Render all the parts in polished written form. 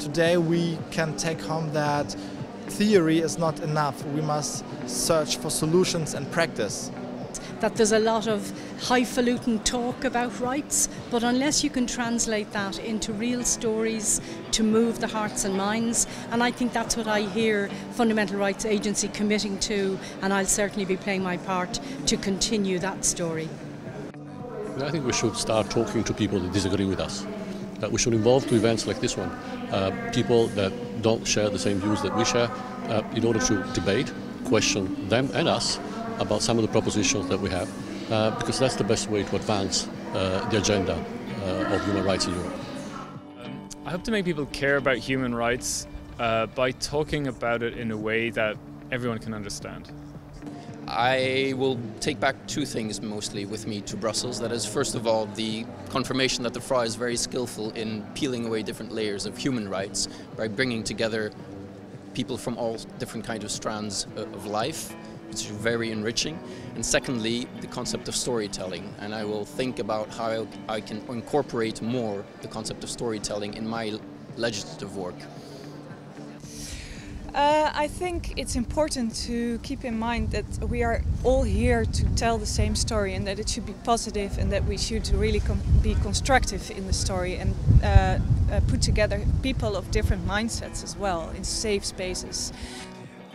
today we can take home that theory is not enough. We must search for solutions and practice. That there's a lot of highfalutin talk about rights, but unless you can translate that into real stories to move the hearts and minds, and I think that's what I hear Fundamental Rights Agency committing to, and I'll certainly be playing my part to continue that story. I think we should start talking to people that disagree with us. That we should involve to events like this one people that don't share the same views that we share in order to debate, question them and us about some of the propositions that we have, because that's the best way to advance the agenda of human rights in Europe. I hope to make people care about human rights by talking about it in a way that everyone can understand. I will take back two things mostly with me to Brussels. That is, first of all, the confirmation that the FRA is very skillful in peeling away different layers of human rights by bringing together people from all different kinds of strands of life, which is very enriching. And secondly, the concept of storytelling. And I will think about how I can incorporate more the concept of storytelling in my legislative work. I think it's important to keep in mind that we are all here to tell the same story, and that it should be positive, and that we should really be constructive in the story, and put together people of different mindsets as well in safe spaces.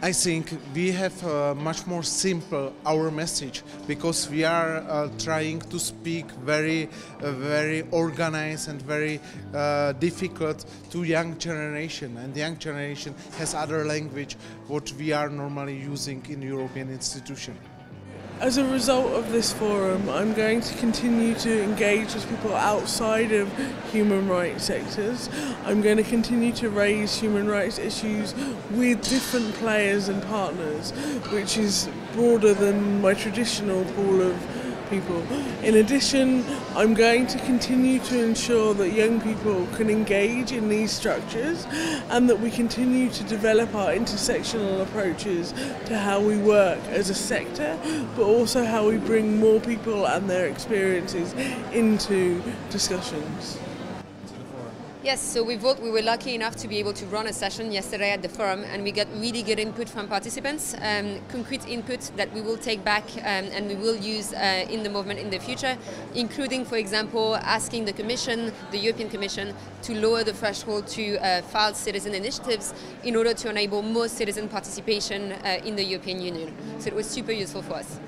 I think we have much more simple our message, because we are trying to speak very organized and very difficult to young generation, and the young generation has other language what we are normally using in European institution. As a result of this forum, I'm going to continue to engage with people outside of human rights sectors. I'm going to continue to raise human rights issues with different players and partners, which is broader than my traditional pool of people. In addition, I'm going to continue to ensure that young people can engage in these structures, and that we continue to develop our intersectional approaches to how we work as a sector, but also how we bring more people and their experiences into discussions. Yes, so we were lucky enough to be able to run a session yesterday at the forum, and we got really good input from participants, concrete input that we will take back and we will use in the movement in the future, including, for example, asking the Commission, the European Commission, to lower the threshold to file citizen initiatives in order to enable more citizen participation in the European Union. So it was super useful for us.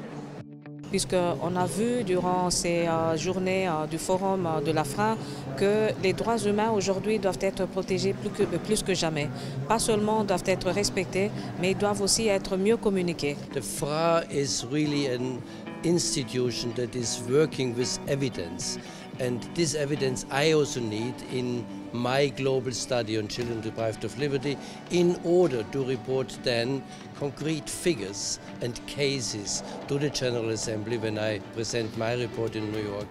Puisqu'on a vu durant ces journées du Forum de la FRA que les droits humains aujourd'hui doivent être protégés plus que jamais. Pas seulement doivent être respectés, mais ils doivent aussi être mieux communiqués. The FRA is really an institution that is working with evidence, and this evidence I also need in my global study on children deprived of liberty in order to report then concrete figures and cases to the General Assembly when I present my report in New York.